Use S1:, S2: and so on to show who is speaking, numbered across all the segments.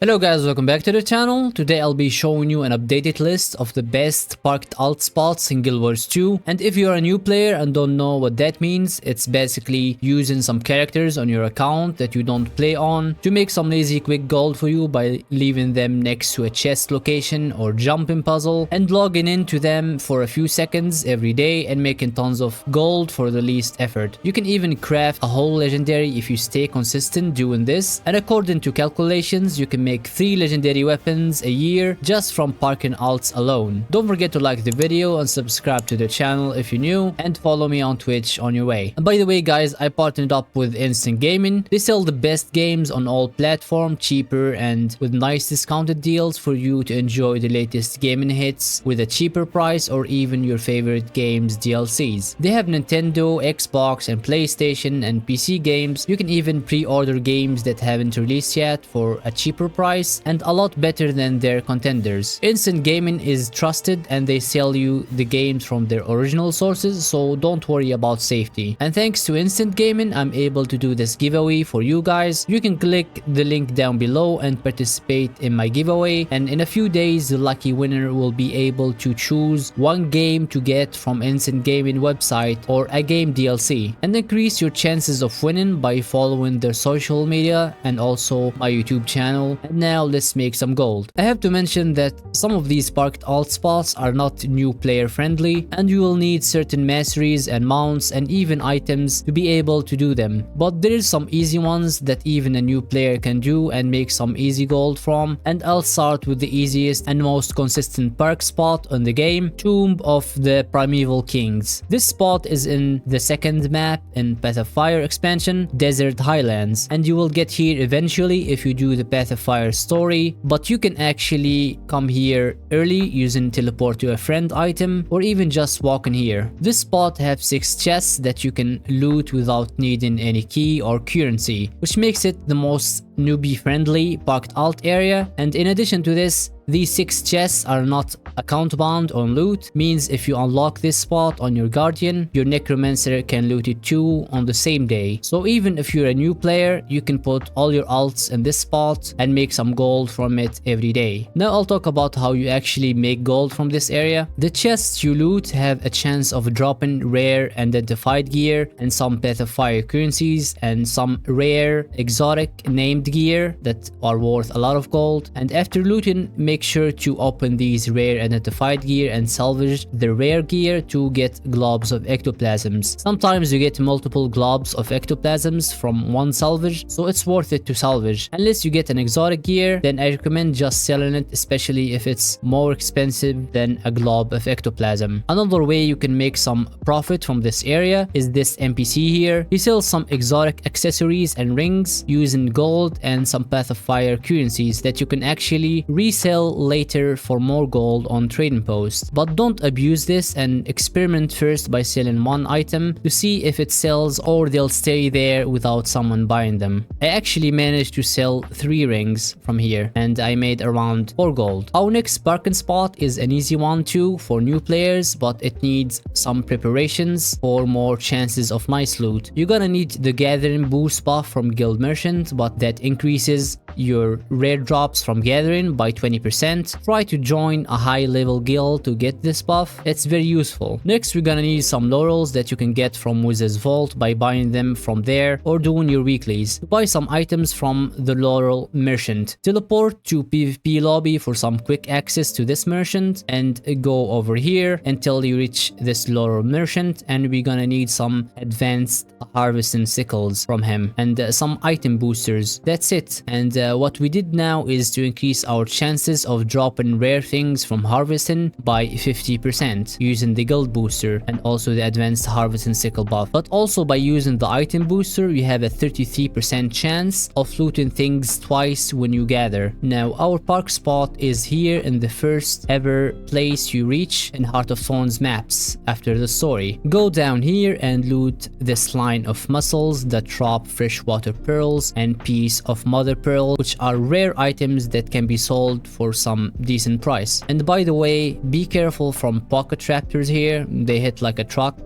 S1: Hello guys, welcome back to the channel. Today I'll be showing you an updated list of the best parked alt spots in Guild Wars 2. And if you're a new player and don't know what that means, it's basically using some characters on your account that you don't play on to make some lazy quick gold for you by leaving them next to a chest location or jumping puzzle and logging into them for a few seconds every day and making tons of gold for the least effort. You can even craft a whole legendary if you stay consistent doing this, and according to calculations you can make 3 legendary weapons a year just from parking alts alone. Don't forget to like the video and subscribe to the channel if you're new, and follow me on Twitch on your way. And by the way guys, I partnered up with Instant Gaming. They sell the best games on all platforms, cheaper and with nice discounted deals for you to enjoy the latest gaming hits with a cheaper price, or even your favorite games DLCs. They have Nintendo, Xbox and PlayStation and PC games. You can even pre-order games that haven't released yet for a cheaper price and a lot better than their contenders. Instant Gaming is trusted and they sell you the games from their original sources, so don't worry about safety. And thanks to Instant Gaming, I'm able to do this giveaway for you guys. You can click the link down below and participate in my giveaway, and in a few days the lucky winner will be able to choose one game to get from Instant Gaming website or a game DLC, and increase your chances of winning by following their social media and also my YouTube channel. And now let's make some gold. I have to mention that some of these parked alt spots are not new player friendly, and you will need certain masteries and mounts and even items to be able to do them. But there is some easy ones that even a new player can do and make some easy gold from, and I'll start with the easiest and most consistent park spot on the game, Tomb of the Primeval Kings. This spot is in the second map in Path of Fire expansion, Desert Highlands, and you will get here eventually if you do the Path of Fire story, but you can actually come here early using teleport to a friend item, or even just walk in here. This spot has 6 chests that you can loot without needing any key or currency, which makes it the most newbie friendly parked alt area. And in addition to this, these 6 chests are not account bound on loot, means if you unlock this spot on your guardian, your necromancer can loot it too on the same day. So even if you're a new player, you can put all your alts in this spot and make some gold from it every day. Now I'll talk about how you actually make gold from this area. The chests you loot have a chance of dropping rare identified gear and some Path of Fire currencies and some rare exotic named gear that are worth a lot of gold. And after looting, make sure to open these rare identified gear and salvage the rare gear to get globs of ectoplasms. Sometimes you get multiple globs of ectoplasms from one salvage, so it's worth it to salvage. Unless you get an exotic gear, then I recommend just selling it, especially if it's more expensive than a glob of ectoplasm. Another way you can make some profit from this area is this NPC here. He sells some exotic accessories and rings using gold and some Path of Fire currencies that you can actually resell later for more gold on trading posts. But don't abuse this, and experiment first by selling one item to see if it sells or they'll stay there without someone buying them. I actually managed to sell 3 rings from here and I made around 4 gold. Our next parking spot is an easy one too for new players, but it needs some preparations for more chances of nice loot. You're gonna need the gathering boost buff from Guild Merchant, but that increases your rare drops from gathering by 20%. Try to join a high level guild to get this buff. It's very useful. Next, we're gonna need some laurels that you can get from Wizard's Vault by buying them from there or doing your weeklies. Buy some items from the laurel merchant. Teleport to PvP lobby for some quick access to this merchant and go over here until you reach this laurel merchant, and we're gonna need some advanced harvesting sickles from him and some item boosters. That's it. And what we did now is to increase our chances of dropping rare things from harvesting by 50% using the guild booster and also the advanced harvesting sickle buff. But also by using the item booster, you have a 33% chance of looting things twice when you gather. Now our park spot is here in the first ever place you reach in Heart of Thorns maps after the story. Go down here and loot this line of mussels that drop freshwater pearls and piece of mother pearl, which are rare items that can be sold for some decent price. And by the way, be careful from pocket raptors here. They hit like a truck.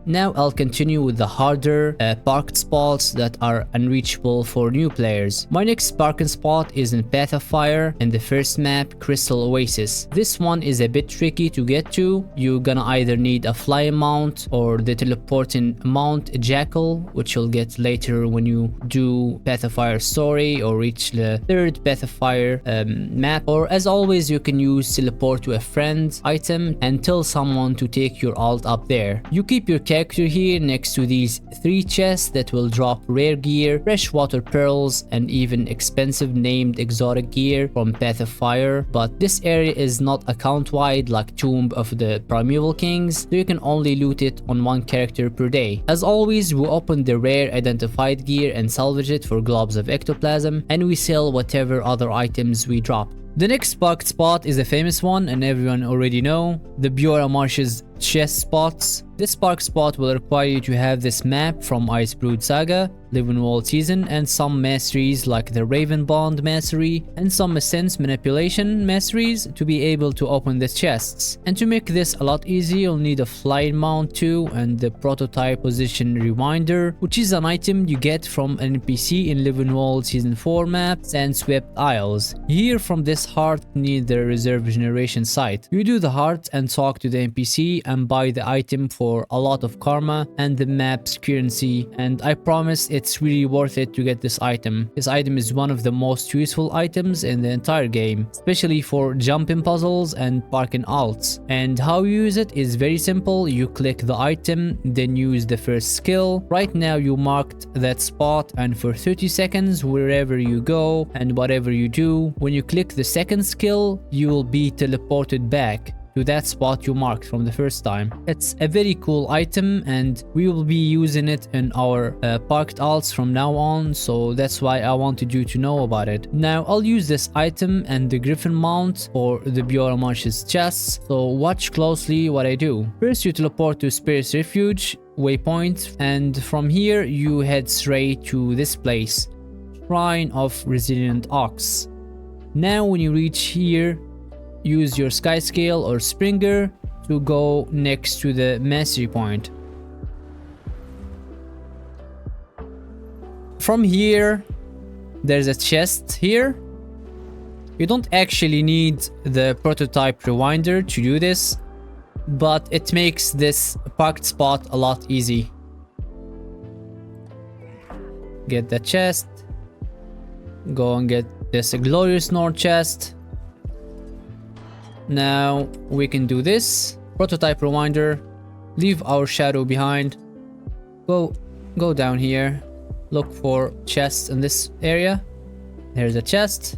S1: Now I'll continue with the harder parked spots that are unreachable for new players. My next parking spot is in Path of Fire in the first map, Crystal Oasis. This one is a bit tricky to get to. You're gonna either need a flying mount or the teleporting Mount Jackal, which you'll get later when you do Path of Fire story or reach the third Path of Fire map. Or as always, you can use teleport to a friend item and tell someone to take your alt up there. You keep your character here next to these 3 chests that will drop rare gear, freshwater pearls, and even expensive named exotic gear from Path of Fire. But this area is not account wide like Tomb of the Primeval Kings, so you can only loot it on 1 character per day. As always, we open the rare identified gear and salvage it for globs of ectoplasm, and we sell whatever other items we drop. The next parked spot is a famous one and everyone already know, the Bjora Marches chest spots. This park spot will require you to have this map from Icebrood Saga, Living Wall Season, and some masteries like the Raven Bond mastery and some Essence Manipulation masteries to be able to open the chests. And to make this a lot easier, you'll need a flying mount too and the prototype position rewinder, which is an item you get from an NPC in Living Wall Season 4 map Sandswept Isles. Here from this heart near the reserve generation site. You do the heart and talk to the NPC and buy the item for a lot of karma and the map's currency, and I promise it's really worth it to get this item. This item is one of the most useful items in the entire game, especially for jumping puzzles and parking alts. And how you use it is very simple. You click the item, then use the first skill. Right now you marked that spot, and for 30 seconds wherever you go and whatever you do, when you click the second skill you will be teleported back to that spot you marked from the first time. It's a very cool item and we will be using it in our parked alts from now on, so that's why I wanted you to know about it. Now I'll use this item and the Griffin mount for the Bjora Marches chests, so watch closely what I do. First you teleport to Spirit's Refuge waypoint, and from here you head straight to this place, Shrine of Resilient Ox. Now when you reach here, use your Sky Scale or Springer to go next to the mastery point. From here, there's a chest here. You don't actually need the prototype rewinder to do this, but it makes this parked spot a lot easy. Get the chest. Go and get this Glorious North chest. Now we can do this. Prototype rewinder. Leave our shadow behind. Go down here. Look for chests in this area. There's a chest.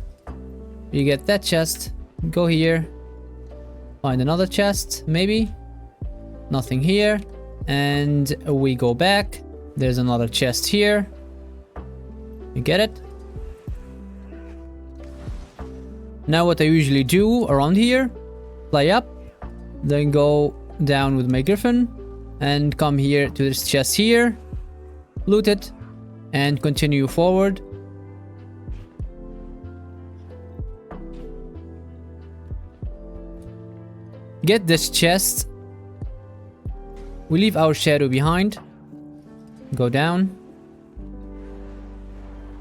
S1: You get that chest. Go here. Find another chest, maybe. Nothing here. And we go back. There's another chest here. You get it? Now what I usually do around here, fly up, then go down with my Griffin and come here to this chest here, loot it, and continue forward. Get this chest. We leave our shadow behind. Go down.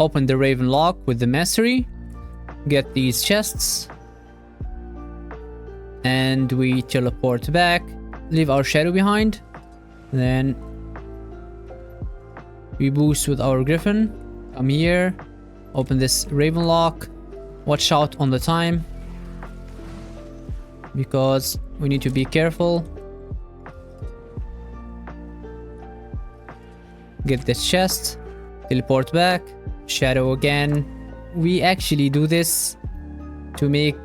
S1: Open the Raven lock with the mastery. Get these chests. And we teleport back. Leave our shadow behind. Then we boost with our Griffin. Come here. Open this Raven lock. Watch out on the time, because we need to be careful. Get this chest. Teleport back. Shadow again. We actually do this to make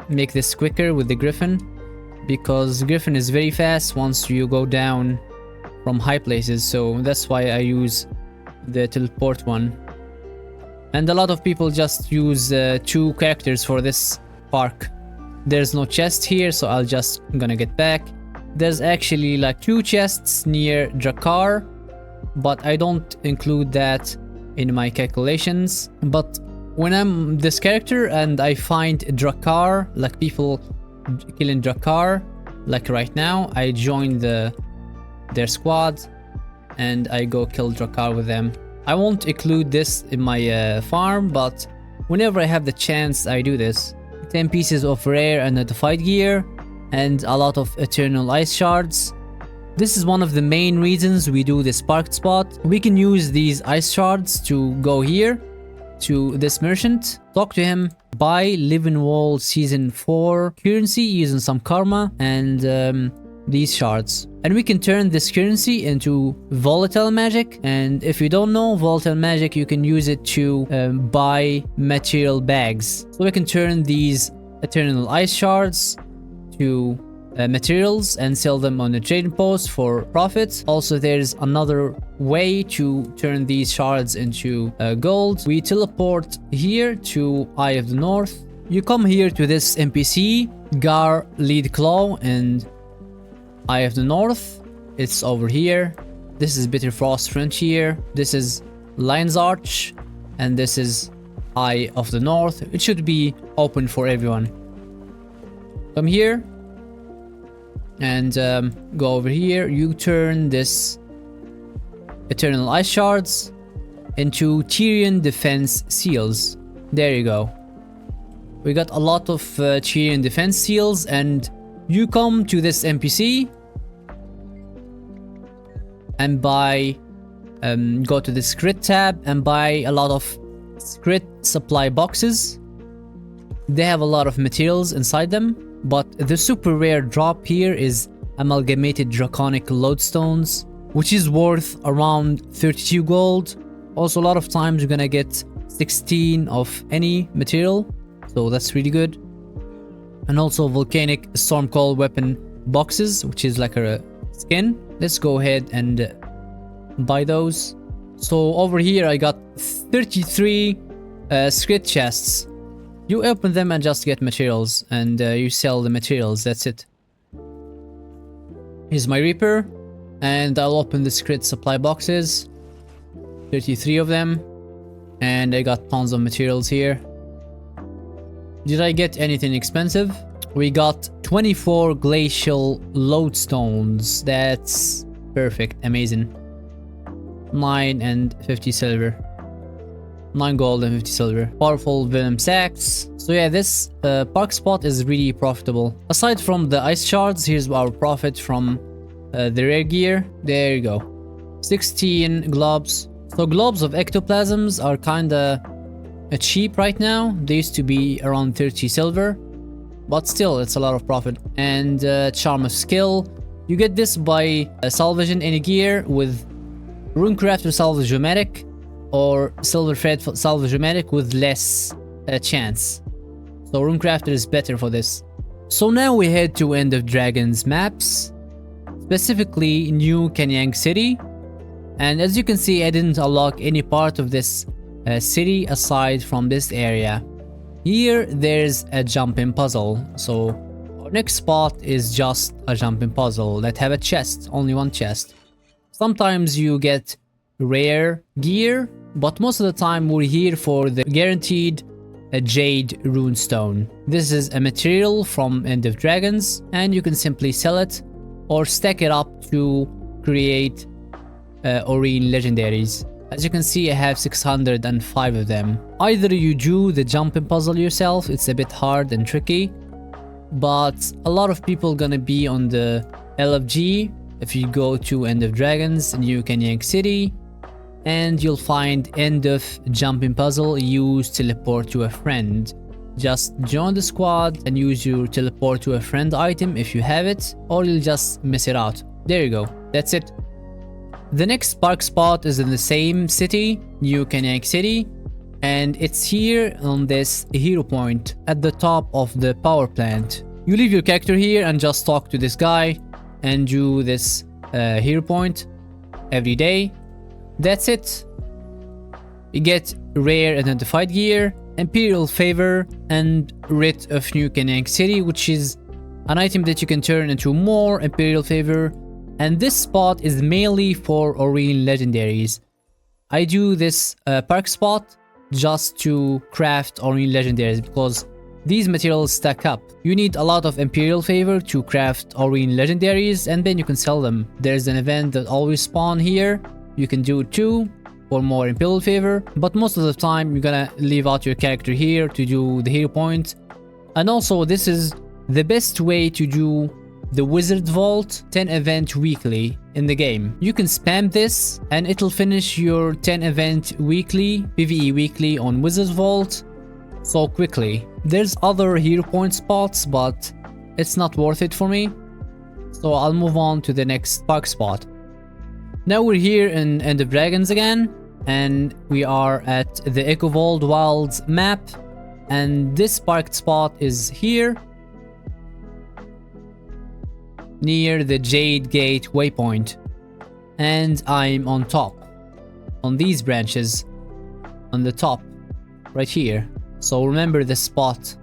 S1: this quicker with the Griffin, because Griffin is very fast once you go down from high places, so that's why I use the teleport one. And a lot of people just use 2 characters for this park. There's no chest here, so I'll just gonna get back. There's actually like 2 chests near Drakkar, but I don't include that in my calculations. But when I'm this character and I find Drakkar, like people killing Drakkar, like right now, I join the their squad, and I go kill Drakkar with them. I won't include this in my farm, but whenever I have the chance, I do this. 10 pieces of rare and notified gear, and a lot of eternal ice shards. This is one of the main reasons we do this parked spot. We can use these ice shards to go here to this merchant, talk to him, buy Living Wall Season 4 currency using some karma and these shards. And we can turn this currency into volatile magic, and if you don't know volatile magic, you can use it to buy material bags. So we can turn these eternal ice shards to materials and sell them on the trading post for profit. Also, there's another way to turn these shards into gold. We teleport here to Eye of the North. You come here to this NPC, Gar Lead Claw, and Eye of the North. It's over here. This is Bitterfrost Frontier. This is Lion's Arch, and this is Eye of the North. It should be open for everyone. Come here and go over here. You turn this eternal ice shards into Tyrian defense seals. There you go. We got a lot of Tyrian defense seals, and you come to this NPC and buy go to the Scrit tab and buy a lot of Scrit supply boxes. They have a lot of materials inside them, but the super rare drop here is Amalgamated Draconic Lodestones, which is worth around 32 gold. Also, a lot of times you're gonna get 16 of any material, so that's really good. And also Volcanic Stormcall weapon boxes, which is like a skin. Let's go ahead and buy those. So over here I got 33 Scrit chests. You open them and just get materials, and you sell the materials. That's it. Here's my Reaper, and I'll open the Scrit supply boxes. 33 of them, and I got tons of materials here. Did I get anything expensive? We got 24 glacial lodestones. That's perfect, amazing. 9 and 50 silver. 9 gold and 50 silver. Powerful venom sacks. So yeah, this park spot is really profitable. Aside from the ice shards, here's our profit from the rare gear. There you go. 16 globs. So globs of ectoplasms are kinda cheap right now. They used to be around 30 silver, but still it's a lot of profit. And charm of skill. You get this by salvaging any gear with Runecrafter Salvage-O-Matic or Silver Thread Salvage-O-Matic with less chance. So Runecrafter is better for this. So now we head to End of Dragons maps, specifically New Kaineng City. And as you can see, I didn't unlock any part of this city aside from this area. Here there's a jumping puzzle. So our next spot is just a jumping puzzle that have a chest, only one chest. Sometimes you get rare gear, but most of the time we're here for the guaranteed Jade Runestone. This is a material from End of Dragons, and you can simply sell it or stack it up to create Oreen legendaries. As you can see, I have 605 of them. Either you do the jumping puzzle yourself, it's a bit hard and tricky, but a lot of people gonna be on the LFG. If you go to End of Dragons, New Kaineng City, and you'll find End of Jumping Puzzle, use Teleport to a Friend. Just join the squad and use your Teleport to a Friend item if you have it, or you'll just miss it out. There you go, that's it. The next park spot is in the same city, New Kaineng City, and it's here on this hero point at the top of the power plant. You leave your character here and just talk to this guy and do this hero point every day. That's it. You get rare identified gear, Imperial Favor, and Writ of New Kaineng City, which is an item that you can turn into more Imperial Favor. And this spot is mainly for Oreen legendaries. I do this park spot just to craft Oreen legendaries because these materials stack up. You need a lot of Imperial favor to craft Aurene legendaries, and then you can sell them. There's an event that always spawn here. You can do 2 for more Imperial favor, but most of the time you're gonna leave out your character here to do the hero point. And also this is the best way to do the Wizard Vault 10 event weekly in the game. You can spam this and it'll finish your 10 event weekly, PvE weekly on Wizard Vault so quickly. There's other hero point spots, but it's not worth it for me. So I'll move on to the next park spot. Now we're here in End of Dragons again, and we are at the Echovald Wilds map, and this parked spot is here near the Jade Gate waypoint, and I'm on top on these branches on the top right here. So remember the spot.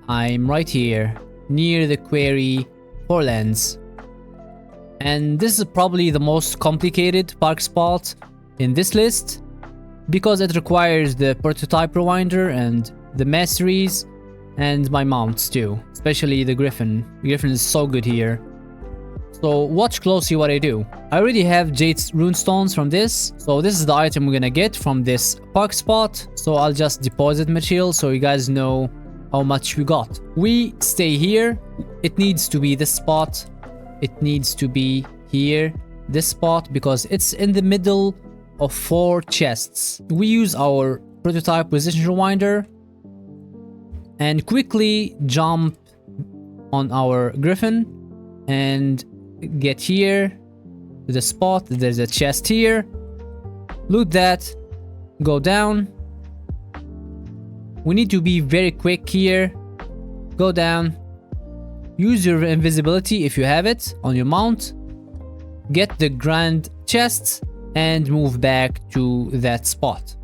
S1: I'm right here near the Quarry Forelands, and this is probably the most complicated park spot in this list because it requires the prototype rewinder and the masteries and my mounts too, especially the Griffin. Griffin is so good here. So watch closely what I do. I already have Jade runestones from this, so this is the item we're gonna get from this park spot. So I'll just deposit material so you guys know how much we got. We stay here. It needs to be this spot. It needs to be here, this spot, because it's in the middle of 4 chests. We use our prototype position rewinder and quickly jump on our Griffin and get here to the spot. There's a chest here. Loot that. Go down. We need to be very quick here. Go down. Use your invisibility if you have it on your mount. Get the grand chest and move back to that spot.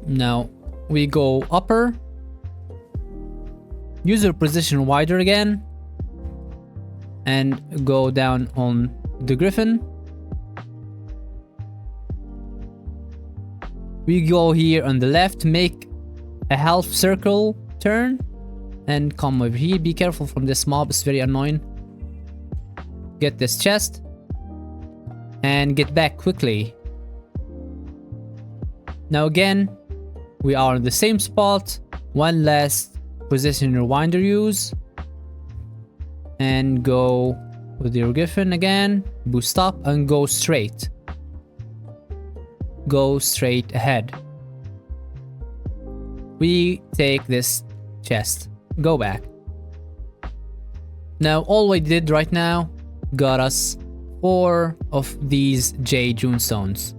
S1: Now we go upper. Use your position wider again and go down on the Griffin. We go here on the left, make a half circle turn and come over here. Be careful from this mob, it's very annoying. Get this chest and get back quickly. Now again, we are in the same spot. One last position rewinder use and go with your Griffin again, boost up and go straight. Go straight ahead. We take this chest. Go back. Now all we did right now got us 4 of these Jade Runestones.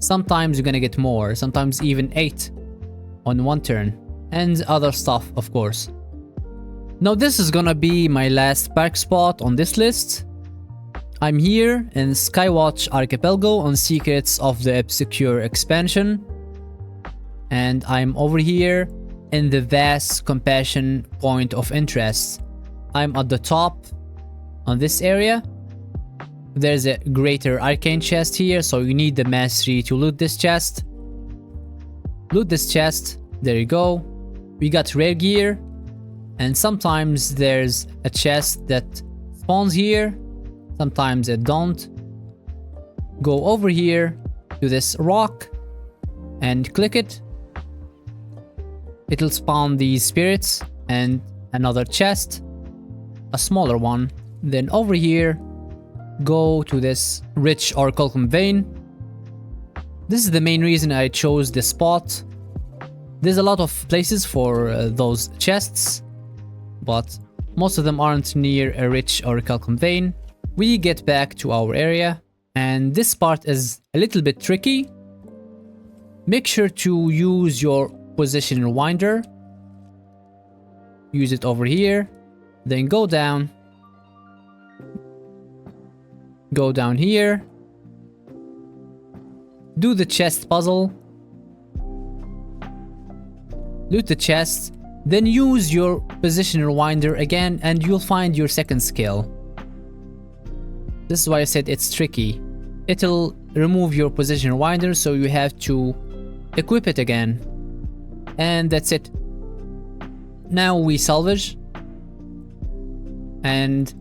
S1: Sometimes you're gonna get more, sometimes even 8 on one turn, and other stuff of course. Now this is gonna be my last park spot on this list. I'm here in Skywatch Archipelago on Secrets of the Obscure expansion, and I'm over here in the Vast Compassion point of interest. I'm at the top on this area. There's a greater arcane chest here, so you need the mastery to loot this chest. Loot this chest. There you go. We got rare gear, and sometimes there's a chest that spawns here, sometimes it don't. Go over here to this rock and click it. It'll spawn these spirits and another chest, a smaller one. Then over here, go to this rich orichalcum vein. This is the main reason I chose this spot. There's a lot of places for those chests, but most of them aren't near a rich orichalcum vein. We get back to our area, and this part is a little bit tricky. Make sure to use your position rewinder. Use it over here, then go down. Go down here. Do the chest puzzle. Loot the chest, then use your position rewinder again and you'll find your second skill. This is why I said it's tricky. It'll remove your position rewinder, so you have to equip it again. And that's it. now we salvage. And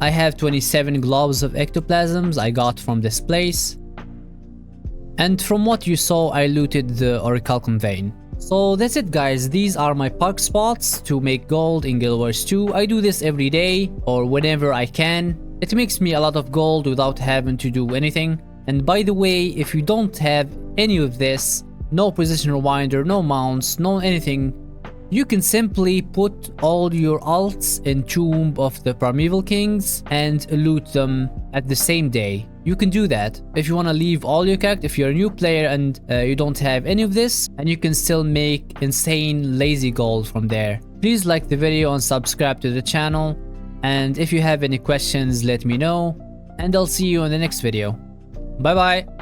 S1: I have 27 globes of ectoplasms I got from this place. And from what you saw, I looted the orichalcum vein. So that's it guys, these are my park spots to make gold in Guild Wars 2. I do this every day or whenever I can. It makes me a lot of gold without having to do anything. And by the way, if you don't have any of this, no position rewinder, no mounts, no anything, you can simply put all your alts in Tomb of the Primeval Kings and loot them at the same day. You can do that. If you want to leave all your character, if you're a new player and you don't have any of this, and you can still make insane lazy gold from there. Please like the video and subscribe to the channel. And if you have any questions, let me know. And I'll see you in the next video. Bye bye.